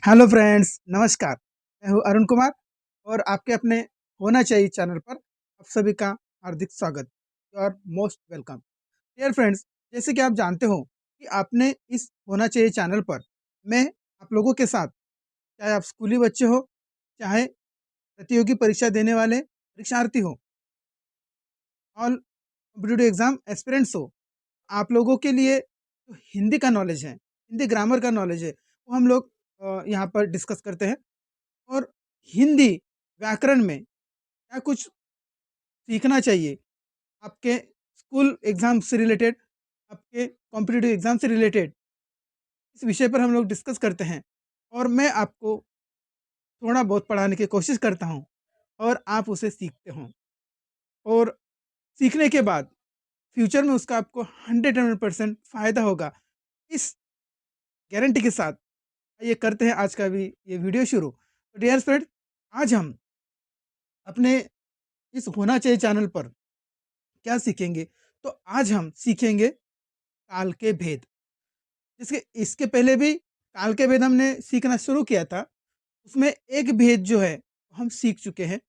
Hello friends, नमस्कार। मैं हूँ अरुण कुमार और आपके अपने होना चाहिए चैनल पर आप सभी का हार्दिक स्वागत। You are most welcome. Dear friends, जैसे कि आप जानते हो कि आपने इस होना चाहिए चैनल पर मैं आप लोगों के साथ, चाहे आप स्कूली बच्चे हो, चाहे प्रतियोगी परीक्षा देने वाले परीक्षार्थी हो, ऑल कॉम्पिटिटिव एग्जाम एस्पिरेंट्स हो, आप लोगों के लिए जो हिंदी का नॉलेज है, हिंदी ग्रामर का नॉलेज है, वो हम लोग यहाँ पर डिस्कस करते हैं। और हिंदी व्याकरण में क्या कुछ सीखना चाहिए आपके स्कूल एग्जाम से रिलेटेड, आपके कॉम्पिटिटिव एग्जाम से रिलेटेड, इस विषय पर हम लोग डिस्कस करते हैं। और मैं आपको थोड़ा बहुत पढ़ाने की कोशिश करता हूँ और आप उसे सीखते हो और सीखने के बाद फ्यूचर में उसका आपको 100% फ़ायदा होगा। इस गारंटी के साथ ये करते हैं आज का भी ये वीडियो शुरू। तो डियर फ्रेंड, आज हम अपने इस होना चाहिए चैनल पर क्या सीखेंगे? तो आज हम सीखेंगे काल के भेद। इसके इसके पहले भी काल के भेद हमने सीखना शुरू किया था। उसमें एक भेद जो है हम सीख चुके हैं।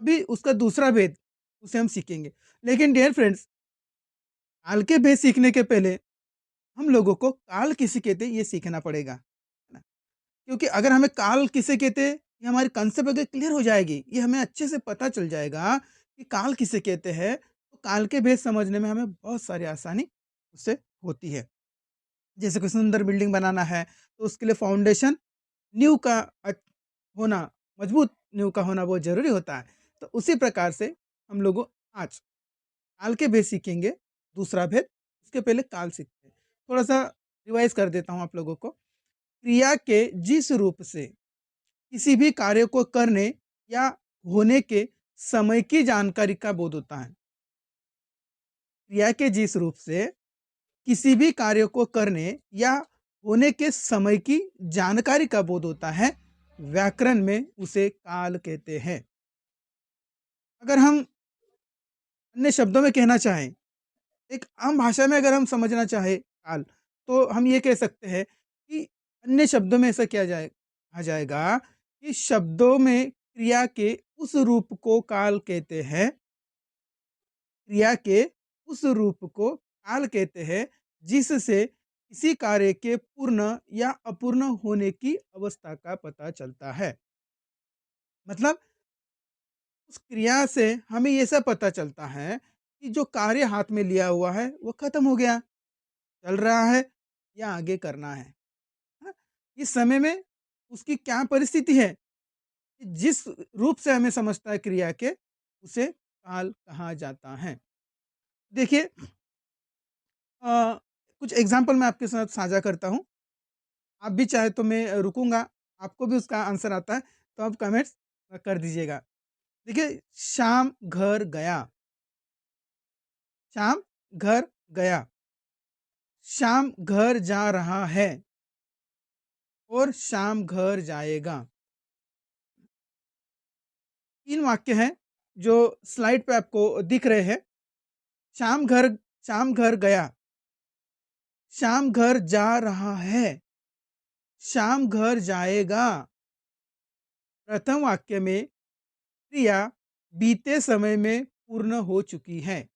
अभी उसका दूसरा भेद उसे हम सीखेंगे। लेकिन डियर फ्रेंड्स, काल के भेद सीखने के पहले हम लोगों को काल किसे कहते हैं ये सीखना पड़ेगा, है ना? क्योंकि अगर हमें काल किसे कहते हैं, ये हमारी कंसेप्ट अगर क्लियर हो जाएगी, ये हमें अच्छे से पता चल जाएगा कि काल किसे कहते हैं, तो काल के भेद समझने में हमें बहुत सारी आसानी उससे होती है। जैसे कोई सुंदर बिल्डिंग बनाना है, तो उसके लिए फाउंडेशन नींव का होना, मजबूत नींव का होना बहुत ज़रूरी होता है। तो उसी प्रकार से हम लोग आज काल के भेद सीखेंगे, दूसरा भेद। उसके पहले काल सीखते हैं। थोड़ा-सा रिवाइज़ कर देता हूँ आप लोगों को। क्रिया के जिस रूप से किसी भी कार्य को करने या होने के समय की जानकारी का बोध होता है। क्रिया के जिस रूप से किसी भी कार्य को करने या होने के समय की जानकारी का बोध होता है, व्याकरण में उसे काल कहते हैं। अगर हम अन्य शब्दों में कहना चाहें, एक आम भाषा में अगर हम समझना चाहें काल, तो हम ये कह सकते हैं कि अन्य शब्दों में ऐसा किया जाए कहा जाएगा कि शब्दों में क्रिया के उस रूप को काल कहते हैं, क्रिया के उस रूप को काल कहते हैं जिससे किसी कार्य के पूर्ण या अपूर्ण होने की अवस्था का पता चलता है। मतलब उस क्रिया से हमें ये सब पता चलता है कि जो कार्य हाथ में लिया हुआ है वो खत्म हो गया, चल रहा है या आगे करना है। हाँ? इस समय में उसकी क्या परिस्थिति है, कि जिस रूप से हमें समझता है क्रिया के, उसे काल कहा जाता है। देखिए, अ, कुछ एग्जाम्पल मैं आपके साथ साझा करता हूँ। आप भी चाहे तो मैं रुकूँगा, आपको भी उसका आंसर आता है तो आप कमेंट्स कर दीजिएगा। देखिए, शाम घर गया, शाम घर गया, शाम घर जा रहा है और शाम घर जाएगा। 3 वाक्य हैं जो स्लाइड पे आपको दिख रहे हैं। शाम घर शाम घर गया, शाम घर जा रहा है, शाम घर जाएगा। प्रथम वाक्य में क्रिया बीते समय में पूर्ण हो चुकी है।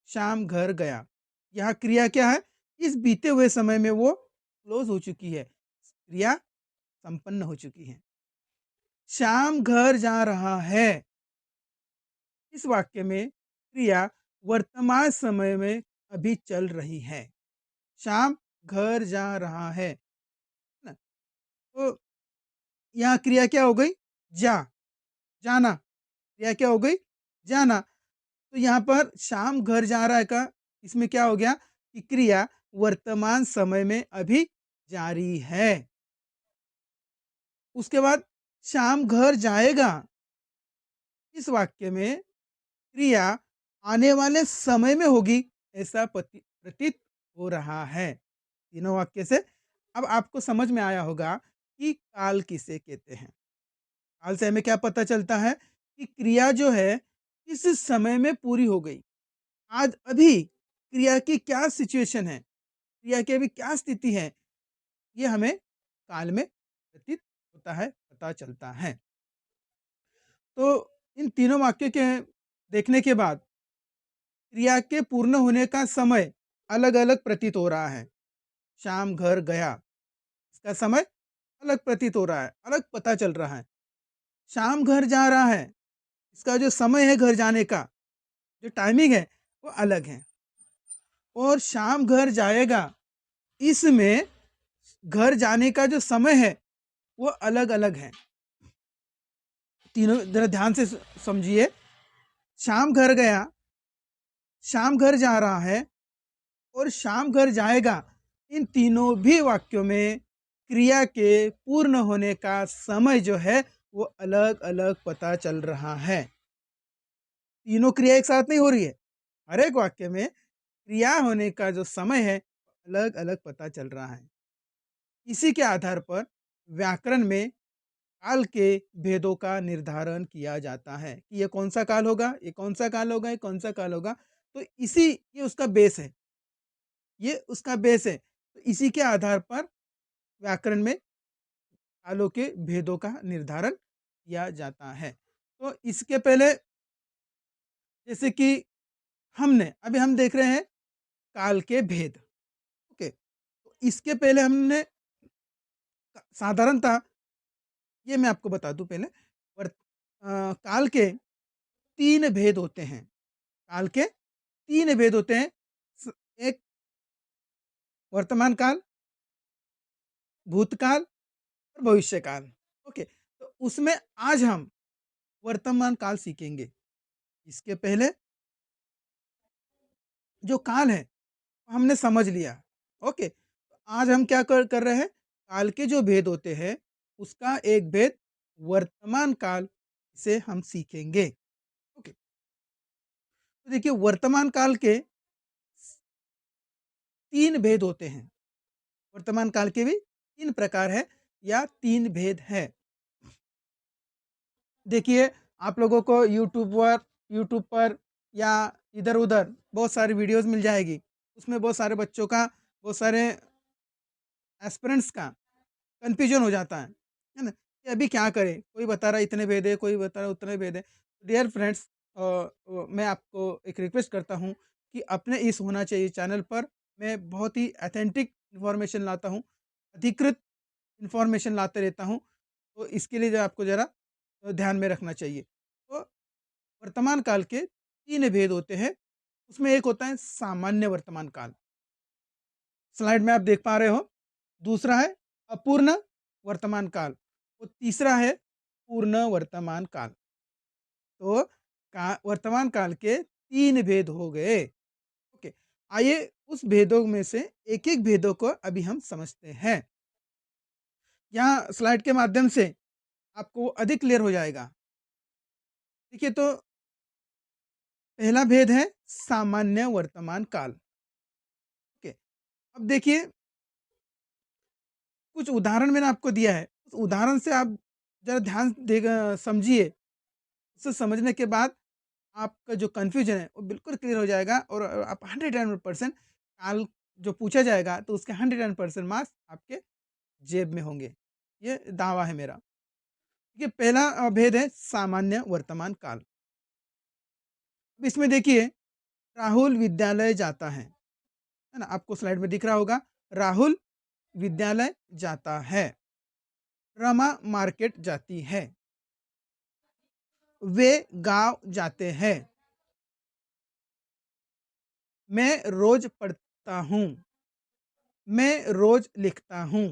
शाम घर गया, यहाँ क्रिया क्या है? इस बीते हुए समय में वो क्लोज हो चुकी है, क्रिया संपन्न हो चुकी है। शाम घर जा रहा है, इस वाक्य में क्रिया वर्तमान समय में अभी चल रही है। शाम घर जा रहा है ना? तो यहाँ क्रिया क्या हो गई? जा, जाना। क्रिया क्या हो गई? जाना। तो यहाँ पर शाम घर जा रहा है का इसमें क्या हो गया कि क्रिया वर्तमान समय में अभी जारी है। उसके बाद शाम घर जाएगा, इस वाक्य में क्रिया आने वाले समय में होगी ऐसा प्रतीत हो रहा है। तीनों वाक्य से अब आपको समझ में आया होगा कि काल किसे कहते हैं। काल से हमें क्या पता चलता है कि क्रिया जो है इस समय में पूरी हो गई। आज अभी क्रिया की क्या सिचुएशन है, क्रिया की अभी क्या स्थिति है, ये हमें काल में प्रतीत होता है, पता चलता है। तो इन तीनों वाक्य के देखने के बाद क्रिया के पूर्ण होने का समय अलग-अलग प्रतीत हो रहा है। शाम घर गया, इसका समय अलग प्रतीत हो रहा है, अलग पता चल रहा है। शाम घर जा रहा है, इसका जो समय है घर जाने का, जो टाइमिंग है, वो अलग है। और शाम घर जाएगा, इसमें घर जाने का जो समय है, वो अलग-अलग है। तीनों ज़रा ध्यान से समझिए। शाम घर गया, शाम घर जा रहा है और शाम घर जाएगा। इन तीनों भी वाक्यों में क्रिया के पूर्ण होने का समय जो है वो अलग-अलग पता चल रहा है। तीनों क्रिया एक साथ नहीं हो रही है। हर एक वाक्य में क्रिया होने का जो समय है अलग-अलग पता चल रहा है। इसी के आधार पर व्याकरण में काल के भेदों का निर्धारण किया जाता है कि ये कौन-सा काल होगा, ये कौन-सा काल होगा, ये कौन-सा काल होगा। तो ये उसका बेस है, ये उसका बेस है। तो इसी के आधार पर व्याकरण में कालों के भेदों का निर्धारण किया जाता है। तो इसके पहले जैसे कि अभी हम देख रहे हैं काल के भेद, ओके। तो इसके पहले हमने साधारणतः ये मैं आपको बता दूँ पहले काल के 3 भेद होते हैं। काल के 3 भेद होते हैं। स एक वर्तमान काल, भूतकाल और भविष्य काल, ओके। तो उसमें आज हम वर्तमान काल सीखेंगे। इसके पहले जो काल है हमने समझ लिया, ओके। आज हम क्या कर रहे हैं, काल के जो भेद होते हैं उसका एक भेद वर्तमान काल से हम सीखेंगे, ओके। तो देखिए वर्तमान काल के 3 भेद होते हैं। वर्तमान काल के भी 3 प्रकार है या 3 भेद है। देखिए आप लोगों को यूट्यूब पर या इधर-उधर बहुत सारी वीडियोज़ मिल जाएगी। उसमें बहुत सारे बच्चों का, बहुत सारे एस्पिरेंट्स का कन्फ्यूजन हो जाता है ना? कि अभी क्या करें? कोई बता रहा है इतने भेद है, कोई बता रहा है उतने भेद है। डियर फ्रेंड्स, मैं आपको एक रिक्वेस्ट करता हूँ कि अपने इस होना चाहिए चैनल पर मैं बहुत ही ऑथेंटिक इन्फॉर्मेशन लाता हूँ, अधिकृत इन्फॉर्मेशन लाते रहता हूँ। तो इसके लिए जो आपको ज़रा ध्यान में रखना चाहिए। तो वर्तमान काल के 3 भेद होते हैं। उसमें एक होता है सामान्य वर्तमान काल। स्लाइड में आप देख पा रहे हो। दूसरा है अपूर्ण वर्तमान काल और तीसरा है पूर्ण वर्तमान काल। तो वर्तमान काल के 3 भेद हो गए, ओके। आइए उस भेदों में से एक-एक भेदों को अभी हम समझते हैं। यहाँ स्लाइड के माध्यम से आपको अधिक क्लियर हो जाएगा। देखिए तो पहला भेद है सामान्य वर्तमान काल, ओके। अब देखिए कुछ उदाहरण मैंने आपको दिया है, उस उदाहरण से आप ज़रा ध्यान देगा समझिए। उसे समझने के बाद आपका जो कन्फ्यूजन है वो बिल्कुल क्लियर हो जाएगा और आप 100% काल जो पूछा जाएगा तो उसके 100% मार्क्स आपके जेब में होंगे। ये दावा है मेरा। देखिए पहला भेद है सामान्य वर्तमान काल। अब इसमें देखिए राहुल विद्यालय जाता है ना? आपको स्लाइड में दिख रहा होगा, राहुल विद्यालय जाता है। रमा मार्केट जाती है। वे गाँव जाते हैं। मैं रोज पढ़ता हूँ। मैं रोज लिखता हूँ।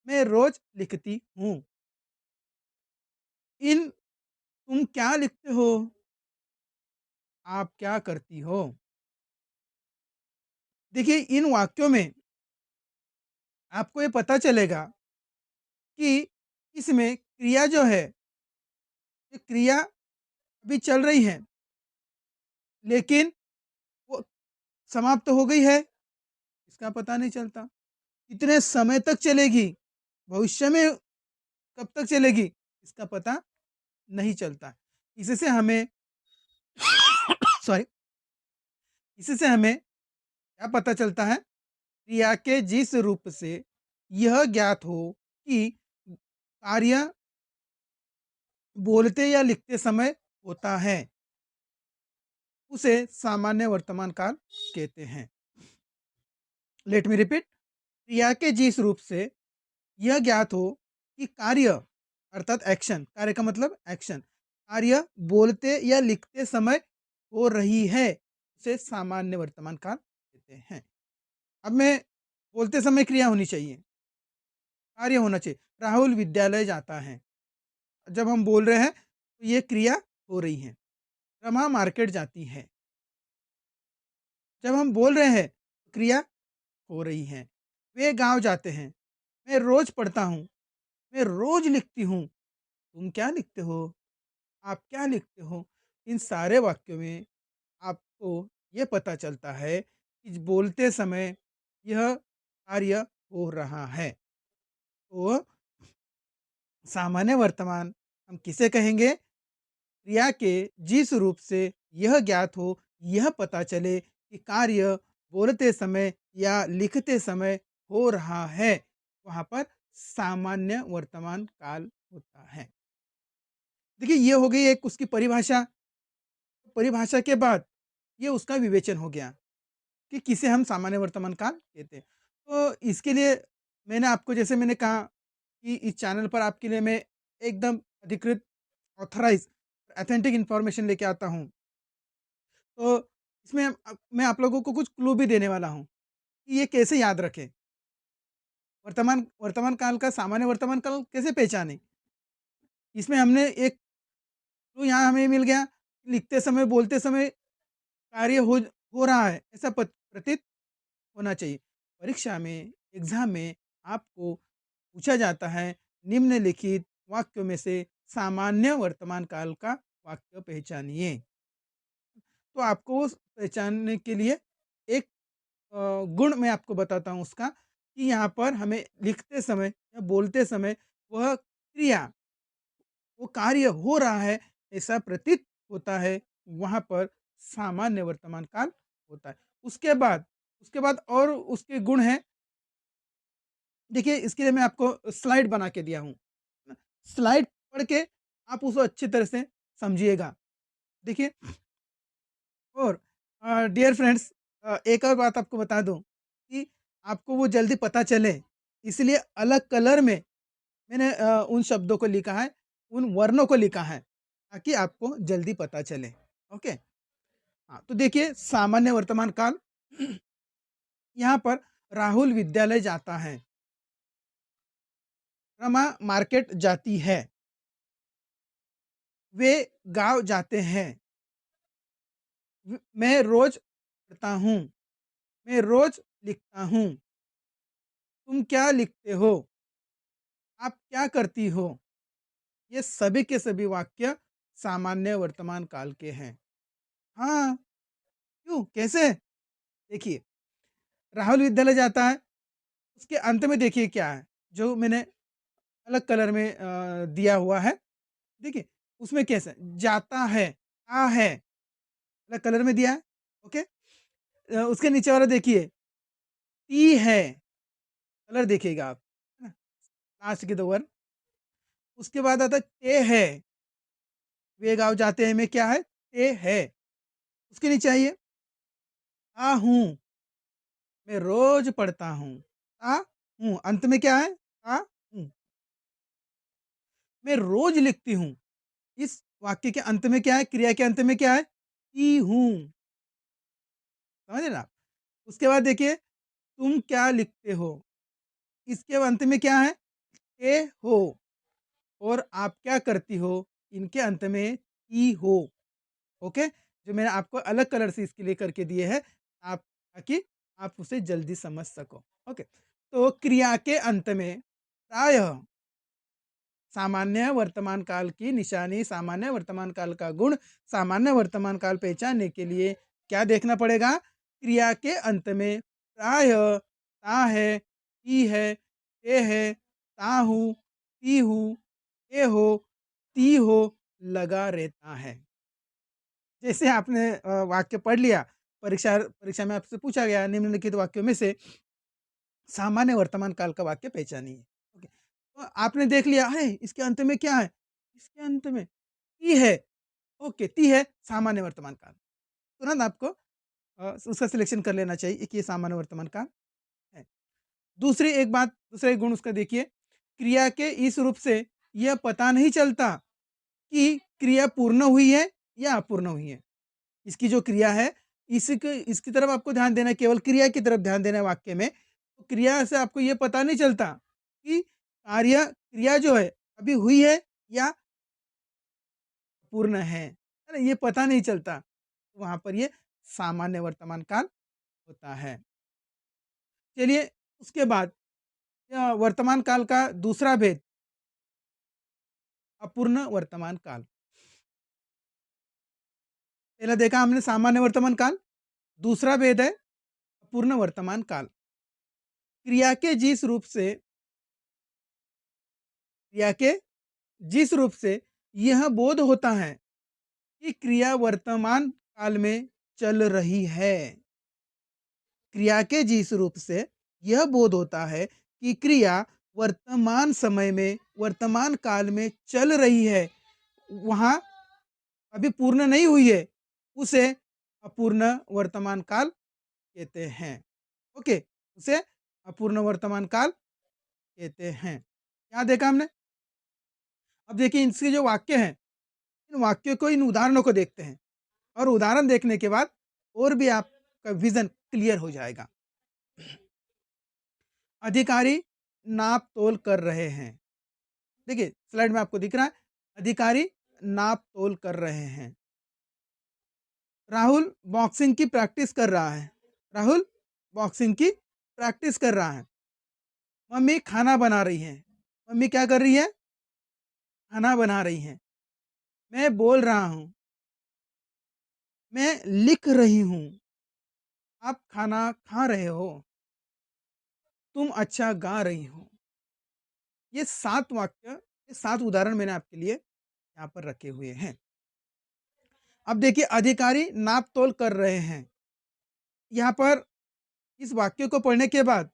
मैं रोज लिखती हूँ। तुम क्या लिखते हो? आप क्या करती हो? देखिए इन वाक्यों में आपको ये पता चलेगा कि इसमें क्रिया जो है, ये क्रिया अभी चल रही है, लेकिन वो समाप्त तो हो गई है, इसका पता नहीं चलता। कितने समय तक चलेगी, भविष्य में कब तक चलेगी, इसका पता नहीं चलता। इससे हमें सॉरी इससे हमें क्या पता चलता है? क्रिया के जिस रूप से यह ज्ञात हो कि कार्य बोलते या लिखते समय होता है, उसे सामान्य वर्तमान काल कहते हैं। Let me repeat. क्रिया के जिस रूप से यह ज्ञात हो कि कार्य अर्थात एक्शन, कार्य का मतलब एक्शन, कार्य बोलते या लिखते समय हो रही है, उसे सामान्य वर्तमान काल कहते हैं। अब मैं बोलते समय क्रिया होनी चाहिए, कार्य होना चाहिए। राहुल विद्यालय जाता है, जब हम बोल रहे हैं तो ये क्रिया हो रही है। रमा मार्केट जाती है, जब हम बोल रहे हैं तो क्रिया हो रही है। वे गांव जाते हैं, मैं रोज पढ़ता हूँ, मैं रोज लिखती हूँ। तुम क्या लिखते हो? आप क्या लिखते हो? इन सारे वाक्यों में आपको ये पता चलता है कि बोलते समय यह कार्य हो रहा है। तो सामान्य वर्तमान हम किसे कहेंगे? क्रिया के जिस रूप से यह ज्ञात हो, यह पता चले कि कार्य बोलते समय या लिखते समय हो रहा है, वहाँ पर सामान्य वर्तमान काल होता है। देखिए ये हो गई एक उसकी परिभाषा। परिभाषा के बाद ये उसका विवेचन हो गया कि किसे हम सामान्य वर्तमान काल कहते हैं। तो इसके लिए मैंने आपको जैसे मैंने कहा कि इस चैनल पर आपके लिए मैं एकदम अधिकृत, ऑथराइज़, ऑथेंटिक इन्फॉर्मेशन लेके आता हूँ। तो इसमें मैं आप लोगों को कुछ क्लू भी देने वाला हूँ कि ये कैसे याद रखें। वर्तमान वर्तमान काल का सामान्य वर्तमान काल कैसे पहचानें? इसमें हमने एक क्लू यहाँ हमें मिल गया, लिखते समय, बोलते समय कार्य हो रहा है, ऐसा प्रतीत होना चाहिए। परीक्षा में, एग्ज़ाम में आपको पूछा जाता है, निम्नलिखित वाक्यों में से सामान्य वर्तमान काल का वाक्य पहचानिए। तो आपको उस पहचानने के लिए एक गुण मैं आपको बताता हूँ उसका कि यहाँ पर हमें लिखते समय या बोलते समय वह क्रिया, वो कार्य हो रहा है ऐसा प्रतीत होता है, वहाँ पर सामान्य वर्तमान काल होता है। उसके बाद और उसके गुण हैं। देखिए इसके लिए मैं आपको स्लाइड बना के दिया हूँ। स्लाइड पढ़ के आप उसको अच्छी तरह से समझिएगा। देखिए और डियर फ्रेंड्स, एक और बात आपको बता दूँ कि आपको वो जल्दी पता चले, इसलिए अलग कलर में मैंने उन शब्दों को लिखा है, उन वर्णों को लिखा है, ताकि आपको जल्दी पता चले। ओके? हाँ, तो देखिए सामान्य वर्तमान काल यहाँ पर राहुल विद्यालय जाता है, रमा मार्केट जाती है, वे गाँव जाते हैं, मैं रोज पढ़ता हूँ, मैं रोज लिखता हूँ, तुम क्या लिखते हो? आप क्या करती हो? ये सभी के सभी वाक्य सामान्य वर्तमान काल के हैं। हाँ, क्यों? कैसे? देखिए, राहुल विद्यालय जाता है, उसके अंत में देखिए क्या है, जो मैंने अलग कलर में दिया हुआ है, देखिए, उसमें कैसे जाता है, आ है, अलग कलर में दिया है, ओके? उसके नीचे वाला देखिए, टी है, कलर देखिएगा आप, है ना? लास्ट के 2 वर्ड, उसके बाद आता है टे है, वे गाँव जाते हैं में क्या है? टे है। उसके नीचे आइए, आ हूँ, मैं रोज़ पढ़ता हूँ, आ हूँ, अंत में क्या है? आ हूँ, मैं रोज़ लिखती हूँ। इस वाक्य के अंत में क्या है? क्रिया के अंत में क्या है? की हूँ, समझ रहे ना आप? उसके बाद देखिए, तुम क्या लिखते हो? इसके अंत में क्या है? ए हो, और आप क्या करती हो? इनके अंत में ई हो, ओके? जो मैंने आपको अलग कलर से इसके लिए करके दिए हैं, आप ताकि आप उसे जल्दी समझ सको, ओके? तो क्रिया के अंत में प्रायः सामान्य वर्तमान काल की निशानी, सामान्य वर्तमान काल का गुण, सामान्य वर्तमान काल पहचानने के लिए क्या देखना पड़ेगा? क्रिया के अंत में प्रायः ता है, ती है, ते है, ता हूँ, ती हूँ, ते हो, ती हो लगा रहता है। जैसे आपने वाक्य पढ़ लिया, परीक्षा परीक्षा में आपसे पूछा गया निम्नलिखित वाक्यों में से सामान्य वर्तमान काल का वाक्य पहचानिए। ओके। तो आपने देख लिया, अरे! इसके अंत में क्या है? इसके अंत में ती है, ओके, ती है सामान्य वर्तमान काल। तुरंत आपको उसका सिलेक्शन कर लेना चाहिए कि ये सामान्य वर्तमान काल है। दूसरी एक बात, दूसरा एक गुण उसका देखिए, क्रिया के इस रूप से यह पता नहीं चलता कि क्रिया पूर्ण हुई है या अपूर्ण हुई है। इसकी जो क्रिया है, इसकी तरफ आपको ध्यान देना है, केवल क्रिया की तरफ ध्यान देना है वाक्य में। तो क्रिया से आपको ये पता नहीं चलता कि क्रिया जो है अभी हुई है या पूर्ण है ना? ये पता नहीं चलता। वहाँ पर ये सामान्य वर्तमान काल होता है। चलिए उसके बाद वर्तमान काल का दूसरा भेद, अपूर्ण वर्तमान काल। पहला देखा हमने सामान्य वर्तमान काल, दूसरा भेद है अपूर्ण वर्तमान काल। क्रिया के जिस रूप से क्रिया के जिस रूप से यह बोध होता है कि क्रिया वर्तमान काल में चल रही है। क्रिया के जिस रूप से यह बोध होता है कि क्रिया वर्तमान समय में, वर्तमान काल में चल रही है, वहाँ अभी पूर्ण नहीं हुई है, उसे अपूर्ण वर्तमान काल कहते हैं। ओके, उसे अपूर्ण वर्तमान काल कहते हैं। क्या देखा हमने? अब देखिए इसके जो वाक्य हैं, इन वाक्यों को, इन उदाहरणों को देखते हैं, और उदाहरण देखने के बाद और भी आपका विज़न क्लियर हो जाएगा। अधिकारी नाप-तोल कर रहे हैं। देखिए स्लाइड में आपको दिख रहा है, अधिकारी नाप-तोल कर रहे हैं। राहुल बॉक्सिंग की प्रैक्टिस कर रहा है। राहुल बॉक्सिंग की प्रैक्टिस कर रहा है। मम्मी खाना बना रही हैं। मम्मी क्या कर रही है? खाना बना रही हैं। मैं बोल रहा हूँ। मैं लिख रही हूँ। आप खाना खा रहे हो। तुम अच्छा गा रही हो। ये 7 वाक्य, ये 7 उदाहरण मैंने आपके लिए यहाँ पर रखे हुए हैं। अब देखिए अधिकारी नाप-तोल कर रहे हैं। यहाँ पर इस वाक्य को पढ़ने के बाद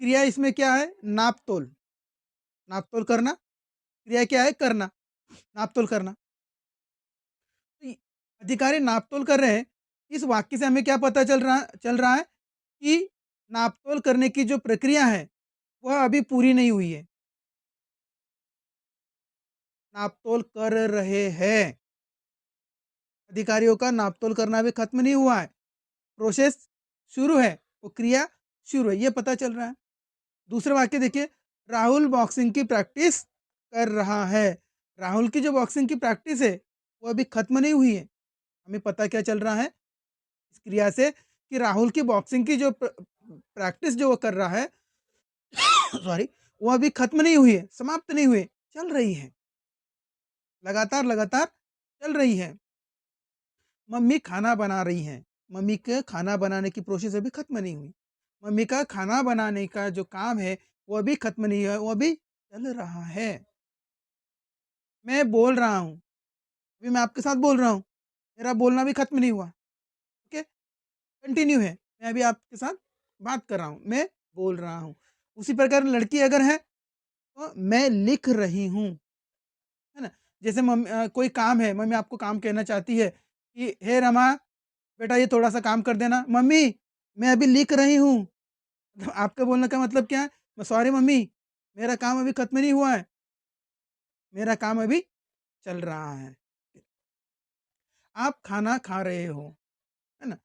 क्रिया इसमें क्या है? नाप-तोल। नाप-तोल करना, क्रिया क्या है? करना, नाप-तोल करना। तो अधिकारी नाप-तोल कर रहे हैं, इस वाक्य से हमें क्या पता चल रहा है कि नाप-तोल करने की जो प्रक्रिया है, वह अभी पूरी नहीं हुई है। नाप-तोल कर रहे हैं। अधिकारियों का नाप-तोल करना अभी खत्म नहीं हुआ है। प्रोसेस शुरू है, वो क्रिया शुरू है, ये पता चल रहा है। दूसरा वाक्य देखिए, राहुल बॉक्सिंग की प्रैक्टिस कर रहा है। राहुल की जो बॉक्सिंग की प्रैक्टिस है, वो अभी खत्म नहीं हुई है। हमें पता क्या चल रहा है इस क्रिया से कि राहुल की बॉक्सिंग की जो प्रैक्टिस जो वो कर रहा है सॉरी, वो अभी खत्म नहीं हुई है, समाप्त नहीं हुई है, चल रही है। लगातार, लगातार चल रही है। मम्मी खाना बना रही हैं। मम्मी के खाना बनाने की प्रोसेस अभी खत्म नहीं हुई। मम्मी का खाना बनाने का जो काम है, वो अभी खत्म नहीं हुआ है, वो अभी चल रहा है। मैं बोल रहा हूँ, अभी मैं आपके साथ बोल रहा हूँ, मेरा बोलना भी खत्म नहीं हुआ, ओके? कंटिन्यू है, मैं अभी आपके साथ बात कर रहा हूँ, मैं बोल रहा हूँ। उसी प्रकार लड़की अगर है, तो मैं लिख रही हूँ, है ना? जैसे कोई काम है, मम्मी आपको काम कहना चाहती है कि, "हे रमा, बेटा ये थोड़ा-सा काम कर देना।" "मम्मी, मैं अभी लिख रही हूँ।" तो आपके बोलने का मतलब क्या है? "सॉरी मम्मी, मेरा काम अभी खत्म नहीं हुआ है, मेरा काम अभी चल रहा है।" आप खाना खा रहे हो, है ना?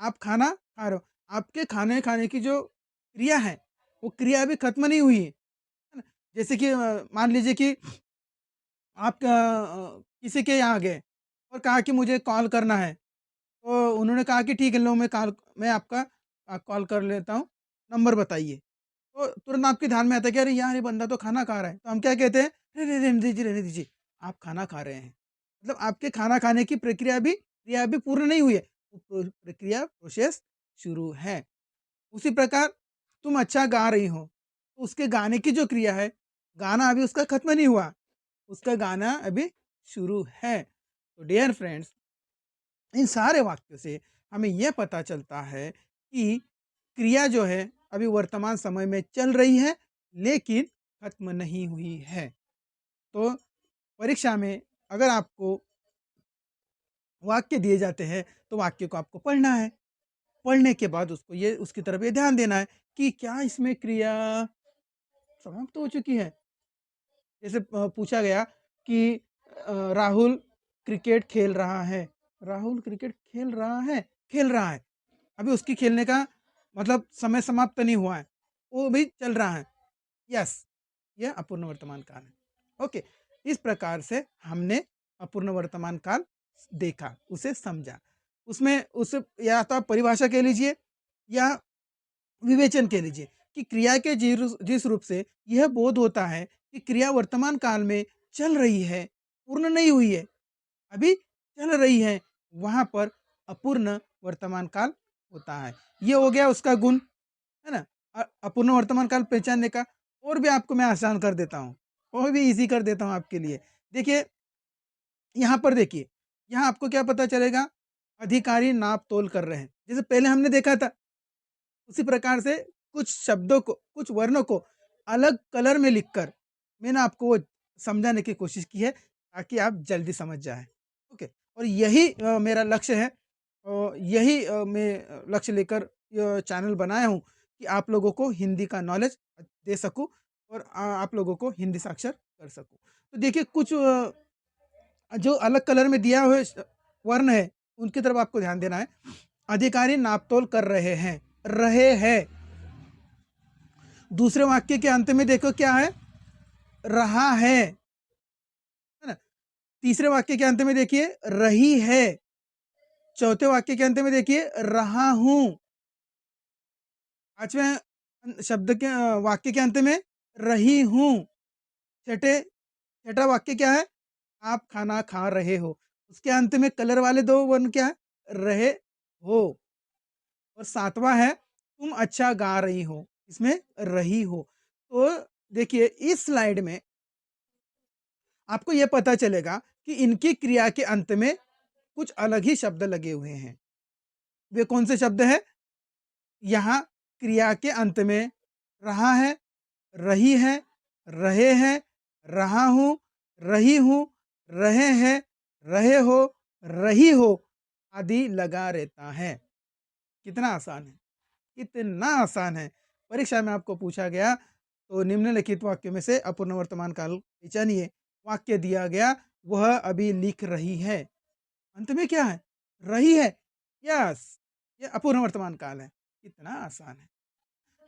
आप खाना खा रहे हो। आपके खाने खाने की जो क्रिया है, वो क्रिया अभी खत्म नहीं हुई है ना? जैसे कि मान लीजिए कि आप किसी के यहाँ गए और कहा कि मुझे कॉल करना है, तो उन्होंने कहा कि ठीक है लो मैं आपका कॉल कर लेता हूँ, नंबर बताइए। तो तुरंत आपके ध्यान में आता है कि अरे यार ये बंदा तो खाना खा रहा है। तो हम क्या कहते हैं, रहने दीजिए, आप खाना खा रहे हैं। मतलब आपके खाना खाने की क्रिया अभी पूर्ण नहीं हुई है, वो प्रक्रिया प्रोसेस शुरू है। उसी प्रकार तुम अच्छा गा रही हो, तो उसके गाने की जो क्रिया है, गाना अभी उसका खत्म नहीं हुआ, उसका गाना अभी शुरू है। तो डियर फ्रेंड्स, इन सारे वाक्यों से हमें यह पता चलता है कि क्रिया जो है अभी वर्तमान समय में चल रही है, लेकिन खत्म नहीं हुई है। तो परीक्षा में अगर आपको वाक्य दिए जाते हैं तो वाक्य को आपको पढ़ना है। पढ़ने के बाद उसकी तरफ ये ध्यान देना है कि क्या इसमें क्रिया समाप्त हो चुकी है। जैसे पूछा गया कि राहुल क्रिकेट खेल रहा है। राहुल क्रिकेट खेल रहा है, खेल रहा है। अभी उसकी खेलने का मतलब समय समाप्त नहीं हुआ है, वो भी चल रहा है। यस, यह अपूर्ण वर्तमान काल है। ओके, इस प्रकार से हमने अपूर्ण वर्तमान काल देखा, उसे समझा। उसमें उस या तो आप परिभाषा कह लीजिए या विवेचन कह लीजिए कि क्रिया के जिस रूप से यह बोध होता है कि क्रिया वर्तमान काल में चल रही है, पूर्ण नहीं हुई है, अभी चल रही है, वहां पर अपूर्ण वर्तमान काल होता है। ये हो गया उसका गुण, है ना। अपूर्ण वर्तमान काल पहचानने का और भी आपको मैं आसान कर देता हूँ, और भी इजी कर देता हूँ आपके लिए। देखिए यहाँ पर, देखिए यहाँ आपको क्या पता चलेगा, अधिकारी नाप तोल कर रहे हैं, जैसे पहले हमने देखा था। उसी प्रकार से कुछ शब्दों को, कुछ वर्णों को अलग कलर में लिखकर मैंने आपको वो समझाने की कोशिश की है ताकि आप जल्दी समझ जाए। ओके, और यही मेरा लक्ष्य है, और यही मैं लक्ष्य लेकर यह चैनल बनाया हूँ कि आप लोगों को हिंदी का नॉलेज दे सकूं और आप लोगों को हिंदी साक्षर कर सकूं। तो देखिए कुछ जो अलग कलर में दिया हुए वर्ण है उनकी तरफ आपको ध्यान देना है। अधिकारी नापतोल कर रहे हैं, रहे हैं। दूसरे वाक्य के अंत में देखो क्या है, रहा है ना। तीसरे वाक्य के अंत में देखिए रही है। चौथे वाक्य के अंत में देखिए रहा हूं। पांचवें शब्द के वाक्य के अंत में रही हूं। छठे छठा वाक्य क्या है, आप खाना खा रहे हो। उसके अंत में कलर वाले दो वर्ण क्या है, रहे हो। और सातवां है तुम अच्छा गा रही हो, इसमें रही हो। तो देखिए इस स्लाइड में आपको यह पता चलेगा कि इनकी क्रिया के अंत में कुछ अलग ही शब्द लगे हुए हैं। वे कौन से शब्द हैं? यहाँ क्रिया के अंत में रहा है, रही है, रहे हैं, रहा हूं, रही हूं, रहे हैं, रहे हो, रही हो आदि लगा रहता है। कितना आसान है, कितना आसान है। परीक्षा में आपको पूछा गया तो निम्नलिखित वाक्य में से अपूर्ण वर्तमान काल पहचानिए। वाक्य दिया गया, वह अभी लिख रही है। अंत में क्या है, रही है। यस, ये अपूर्ण वर्तमान काल है। कितना आसान है।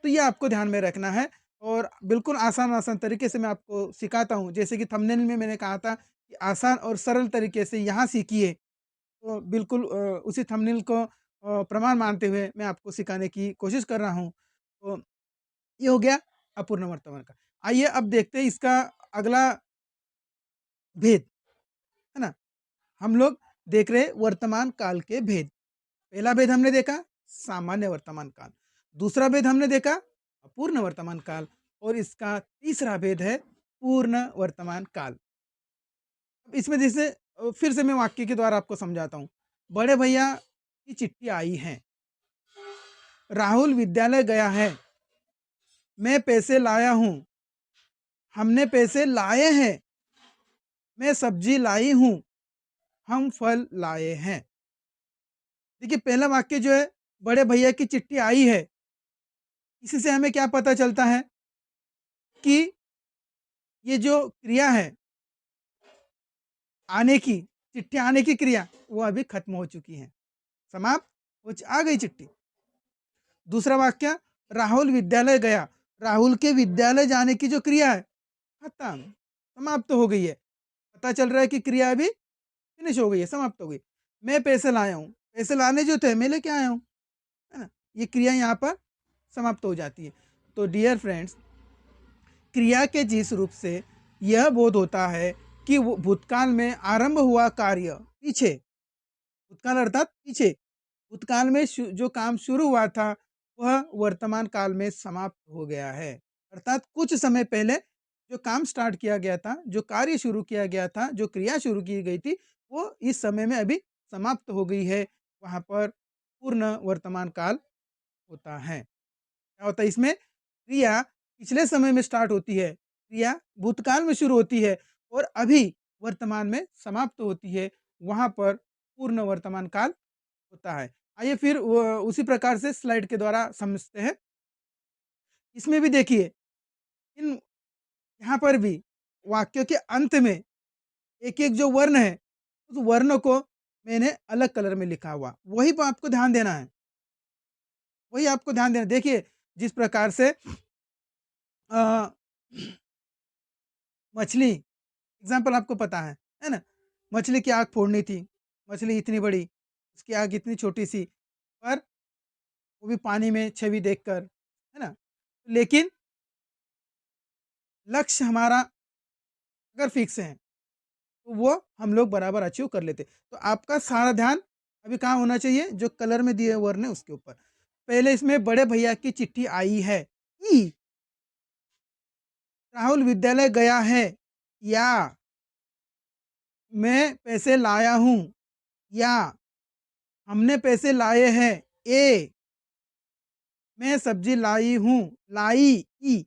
तो ये आपको ध्यान में रखना है, और बिल्कुल आसान आसान तरीके से मैं आपको सिखाता हूँ। जैसे कि थंबनेल में मैंने कहा था कि आसान और सरल तरीके से यहाँ सीखिए, तो बिल्कुल उसी थंबनेल को प्रमाण मानते हुए मैं आपको सिखाने की कोशिश कर रहा हूँ। तो ये हो गया अपूर्ण वर्तमान काल। आइए अब देखते हैं इसका अगला भेद, है ना। हम लोग देख रहे हैं वर्तमान काल के भेद। पहला भेद हमने देखा सामान्य वर्तमान काल, दूसरा भेद हमने देखा अपूर्ण वर्तमान काल, और इसका तीसरा भेद है पूर्ण वर्तमान काल। अब इसमें जैसे फिर से मैं वाक्य के द्वारा आपको समझाता हूँ। बड़े भैया की चिट्ठी आई है, राहुल विद्यालय गया है, मैं पैसे लाया हूँ, हमने पैसे लाए हैं, मैं सब्जी लाई हूँ, हम फल लाए हैं। देखिए पहला वाक्य जो है, बड़े भैया की चिट्ठी आई है, इसी से हमें क्या पता चलता है कि ये जो क्रिया है आने की, चिट्ठी आने की क्रिया, वो अभी खत्म हो चुकी है, समाप्त आ गई चिट्ठी। दूसरा वाक्य, राहुल विद्यालय गया, राहुल के विद्यालय जाने की जो क्रिया है खत्म, समाप्त तो हो गई है। पता चल रहा है कि क्रिया अभी फिनिश हो गई है, समाप्त हो गई। मैं पैसे लाया हूँ, पैसे लाने जो थे मैं लेके आया हूँ, है ना। ये क्रिया यहाँ पर समाप्त हो जाती है। तो डियर फ्रेंड्स, क्रिया के जिस रूप से यह बोध होता है कि वो भूतकाल में आरंभ हुआ कार्य पीछे, भूतकाल अर्थात पीछे, भूतकाल में जो काम शुरू हुआ था वह वर्तमान काल में समाप्त हो गया है। अर्थात कुछ समय पहले जो काम स्टार्ट किया गया था, जो कार्य शुरू किया गया था, जो क्रिया शुरू की गई थी, वो इस समय में अभी समाप्त हो गई है। वहाँ पर पूर्ण वर्तमान काल होता है। क्या होता है इसमें, क्रिया पिछले समय में स्टार्ट होती है क्रिया भूतकाल में शुरू होती है और अभी वर्तमान में समाप्त होती है, वहाँ पर पूर्ण वर्तमान काल होता है। आइए फिर उसी प्रकार से स्लाइड के द्वारा समझते हैं। इसमें भी देखिए, इन यहाँ पर भी वाक्यों के अंत में एक-एक जो वर्ण है, उस वर्ण को मैंने अलग कलर में लिखा हुआ, वही पे आपको ध्यान देना है, वही आपको ध्यान देना है। देखिए, जिस प्रकार से अ, मछली एग्ज़ाम्पल आपको पता है ना? मछली की आँख फोड़नी थी, मछली इतनी बड़ी, उसकी आँख इतनी छोटी-सी, पर वो भी पानी में छवि देखकर, है ना? लेकिन लक्ष्य हमारा अगर फिक्स है, तो वो हम लोग बराबर अचीव कर लेते। तो आपका सारा ध्यान अभी कहाँ होना चाहिए? जो कलर में दिए वर्ण है उसके ऊपर। पहले इसमें बड़े भैया की चिट्ठी आई है, ई, राहुल विद्यालय गया है, या मैं पैसे लाया हूँ, या हमने पैसे लाए हैं, ए, मैं सब्जी लाई हूँ, लाई, ई,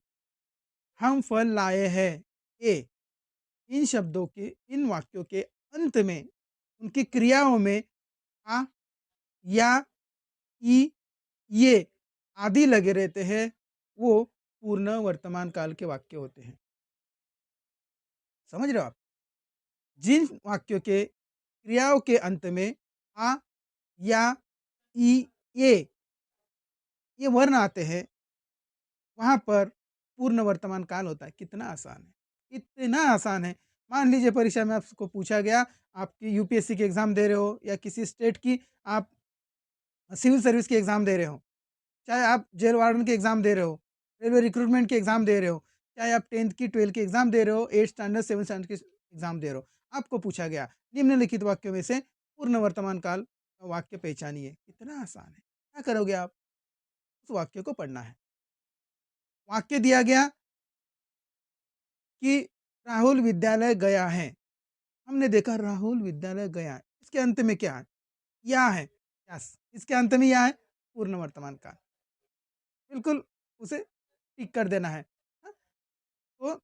हम फल लाए हैं, ए। इन शब्दों के, इन वाक्यों के अंत में, उनकी क्रियाओं में आ, या, ई, ये आदि लगे रहते हैं, वो पूर्ण वर्तमान काल के वाक्य होते हैं। समझ रहे हो आप? जिन वाक्यों के क्रियाओं के अंत में आ, या, ई, ये वर्ण आते हैं, वहाँ पर पूर्ण वर्तमान काल होता है। कितना आसान है, इतना आसान है। मान लीजिए परीक्षा में आपको पूछा गया, आपकी यूपीएससी की एग्ज़ाम दे रहे हो या किसी स्टेट की आप सिविल सर्विस की एग्ज़ाम दे रहे हो, चाहे आप जेल वार्डन की एग्ज़ाम दे रहे हो, रेलवे रिक्रूटमेंट की एग्ज़ाम दे रहे हो, चाहे आप 10th की 12th की एग्ज़ाम दे रहे हो, 8th स्टैंडर्ड 7th स्टैंडर्ड की एग्ज़ाम दे रहे हो। आपको पूछा गया निम्नलिखित वाक्यों में से पूर्ण वर्तमान काल वाक्य पहचानिए। कितना आसान है। क्या करोगे आप? उस वाक्य को पढ़ना है। वाक्य दिया गया कि राहुल विद्यालय गया है। हमने देखा राहुल विद्यालय गया है। इसके अंत में क्या है? या है। यस, इसके अंत में या है, पूर्ण वर्तमान काल। बिल्कुल उसे टिक कर देना है। हाँ, तो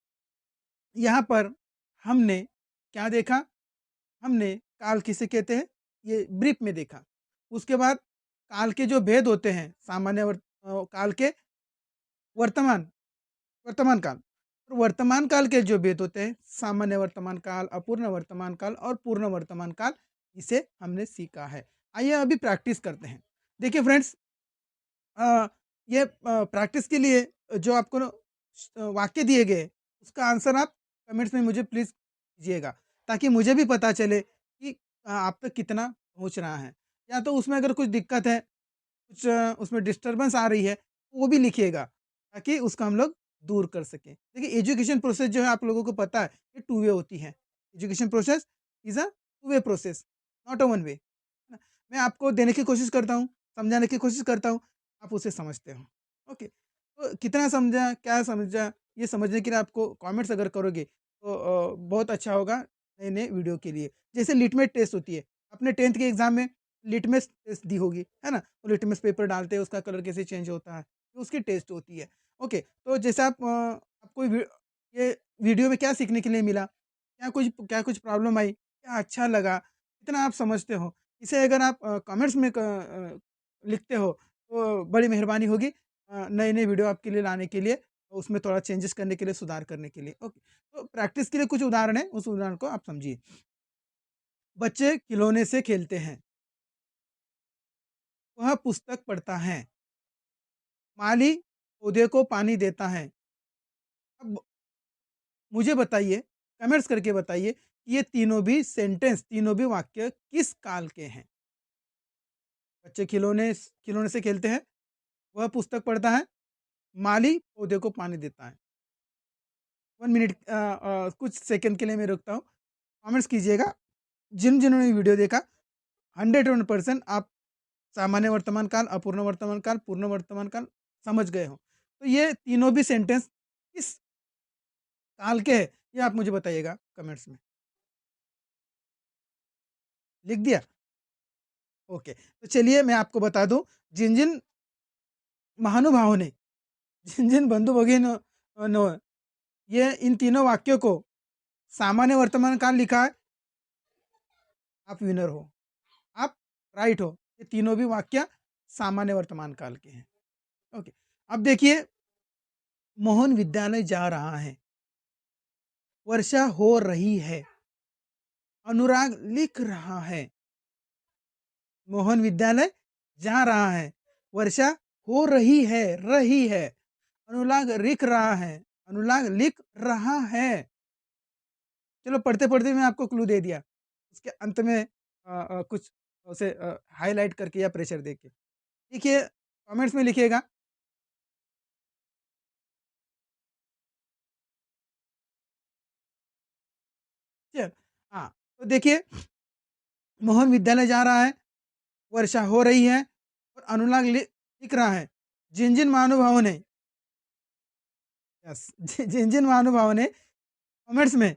यहाँ पर हमने क्या देखा? हमने काल किसे कहते हैं? ये ब्रीफ में देखा। उसके बाद काल के जो भेद होते हैं, काल के वर्तमान वर्तमान काल। और वर्तमान काल के जो भेद होते हैं, सामान्य वर्तमान काल, अपूर्ण वर्तमान काल और पूर्ण वर्तमान काल, इसे हमने सीखा है। आइए अभी प्रैक्टिस करते हैं। देखिए फ्रेंड्स, अ, ये प्रैक्टिस के लिए जो आपको ना वाक्य दिए गए, उसका आंसर आप कमेंट्स में मुझे प्लीज़ कीजिएगा, ताकि मुझे भी पता चले कि आप तक कितना पहुँच रहा है। या तो उसमें अगर कुछ दिक्कत है, कुछ उसमें डिस्टर्बेंस आ रही है, वो भी लिखिएगा, ताकि उसको हम लोग दूर कर सकें। देखिए एजुकेशन प्रोसेस जो है आप लोगों को पता है, ये टू वे होती है। Education process is a two way process, not a one way. है ना? मैं आपको देने की कोशिश करता हूँ, समझाने की कोशिश करता हूँ, आप उसे समझते हो। ओके, तो कितना समझा, क्या समझा, ये समझने के लिए आपको कमेंट्स अगर करोगे, तो बहुत अच्छा होगा नए-नए वीडियो के लिए। जैसे लिटमेट टेस्ट होती है, आपने 10th के एग्ज़ाम में लिटमस टेस्ट दी होगी, है ना? वो लिटमस पेपर डालते हैं, उसका कलर कैसे चेंज होता है, तो उसकी टेस्ट होती है। ओके, तो जैसे आपको ये वीडियो में क्या सीखने के लिए मिला? क्या कुछ प्रॉब्लम आई? क्या अच्छा लगा? कितना आप समझते हो? इसे अगर आप कमेंट्स में लिखते हो, तो बड़ी मेहरबानी होगी नए-नए वीडियो आपके लिए लाने के लिए, उसमें थोड़ा चेंजेस करने के लिए, सुधार करने के लिए। ओके, तो प्रैक्टिस के लिए कुछ उदाहरण हैं, उस उदाहरण को आप समझिए। बच्चे खिलौने से खेलते हैं, वह पुस्तक पढ़ता है, माली पौधे को पानी देता है। अब मुझे बताइए, कमेंट्स करके बताइए कि ये तीनों भी सेंटेंस, तीनों भी वाक्य किस काल के हैं? बच्चे खिलौने से खेलते हैं, वह पुस्तक पढ़ता है, माली पौधे को पानी देता है। 1 मिनट कुछ सेकंड के लिए मैं रुकता हूँ। कमेंट्स कीजिएगा, जिन्होंने वीडियो देखा 101% आप सामान्य वर्तमान काल, अपूर्ण वर्तमान काल, पूर्ण वर्तमान काल समझ गए हो। तो ये तीनों भी सेंटेंस किस काल के हैं, ये आप मुझे बताइएगा कमेंट्स में। लिख दिया? ओके। तो चलिए मैं आपको बता दूँ, जिन-जिन महानुभावों ने, जिन-जिन बंधु भगिनों नो ये इन तीनों वाक्यों को सामान्य वर्तमान काल लिखा है, आप विनर हो, आप राइट हो। ये तीनों भी वाक्य सामान्य वर्तमान काल के हैं। ओके, अब देखिए, मोहन विद्यालय जा रहा है, वर्षा हो रही है, अनुराग लिख रहा है। मोहन विद्यालय जा रहा है, वर्षा हो रही है, अनुराग लिख रहा है, अनुराग लिख रहा है। चलो पढ़ते पढ़ते मैं आपको क्लू दे दिया, उसके अंत में कुछ उसे हाईलाइट करके या प्रेशर देके देखिए, कमेंट्स में लिखिएगा। चल, हाँ, तो देखिए, मोहन विद्यालय जा रहा है, वर्षा हो रही है और अनुराग लिख रहा है। जिन जिन महानुभावों ने, यस, जिन जिन महानुभावों ने कमेंट्स में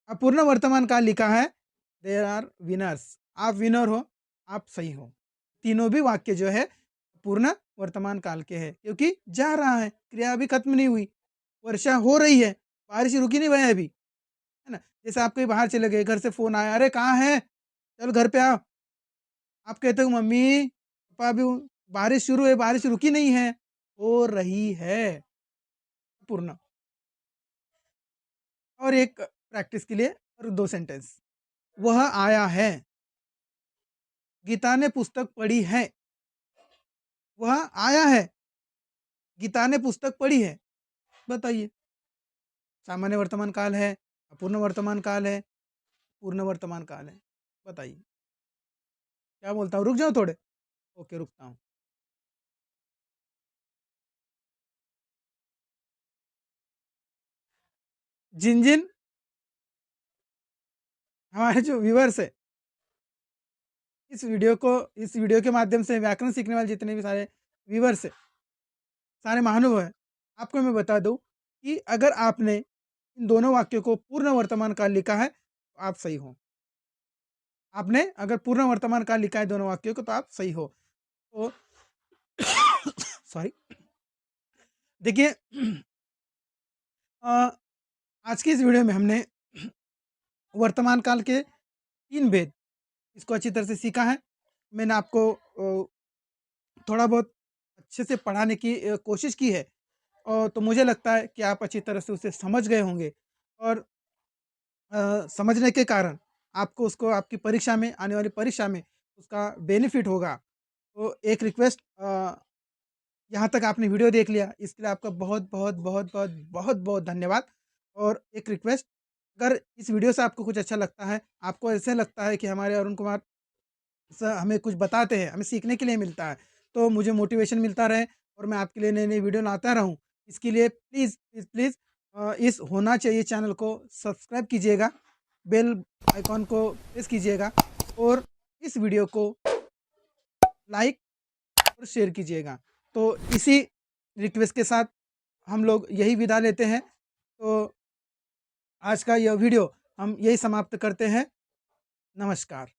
अपूर्ण वर्तमान काल लिखा है, देयर आर विनर्स, आप विनर हो, आप सही हो। तीनों भी वाक्य जो है पूर्ण वर्तमान काल के हैं, क्योंकि जा रहा है, क्रिया अभी खत्म नहीं हुई, वर्षा हो रही है, बारिश रुकी नहीं भाई अभी, है ना। जैसे आप कहीं बाहर चले गए, घर से फोन आया, अरे कहाँ है, चल घर पे आओ, आप कहते हो मम्मी पापा अभी बारिश शुरू है, बारिश रुकी नहीं है, हो रही है, पूर्ण। और एक प्रैक्टिस के लिए और 2 सेंटेंस, वह आया है, गीता ने पुस्तक पढ़ी है, वह आया है, गीता ने पुस्तक पढ़ी है। बताइए, सामान्य वर्तमान काल है, अपूर्ण वर्तमान काल है, पूर्ण वर्तमान काल है, बताइए। क्या बोलता हूँ, रुक जाओ थोड़े, ओके रुकता हूँ। जिन जिन हमारे जो व्यूअर्स है, इस वीडियो के माध्यम से व्याकरण सीखने वाले जितने भी सारे व्यूअर्स है, सारे महानुभाव है, आपको मैं बता दूं कि अगर आपने इन दोनों वाक्यों को पूर्ण वर्तमान काल लिखा है तो आप सही हो। आपने अगर पूर्ण वर्तमान काल लिखा है दोनों वाक्यों को तो आप सही हो। तो सॉरी, देखिए, आज की इस वीडियो में हमने वर्तमान काल के 3 भेद इसको अच्छी तरह से सीखा है। मैंने आपको थोड़ा बहुत अच्छे से पढ़ाने की कोशिश की है, और तो मुझे लगता है कि आप अच्छी तरह से उसे समझ गए होंगे, और समझने के कारण आपको उसको आपकी परीक्षा में, आने वाली परीक्षा में उसका बेनिफिट होगा। तो एक रिक्वेस्ट, यहाँ तक आपने वीडियो देख लिया, इसके लिए आपका बहुत बहुत बहुत बहुत बहुत बहुत धन्यवाद। और एक रिक्वेस्ट, अगर इस वीडियो से आपको कुछ अच्छा लगता है, आपको ऐसे लगता है कि हमारे अरुण कुमार सर हमें कुछ बताते हैं, हमें सीखने के लिए मिलता है, तो मुझे मोटिवेशन मिलता रहे और मैं आपके लिए नई नई वीडियो लाता रहूँ, इसके लिए प्लीज़ प्लीज़ प्लीज़ इस होना चाहिए चैनल को सब्सक्राइब कीजिएगा, बेल आइकॉन को प्रेस कीजिएगा, और इस वीडियो को लाइक और शेयर कीजिएगा। तो इसी रिक्वेस्ट के साथ हम लोग यही विदा लेते हैं। तो आज का यह वीडियो हम यही समाप्त करते हैं। नमस्कार।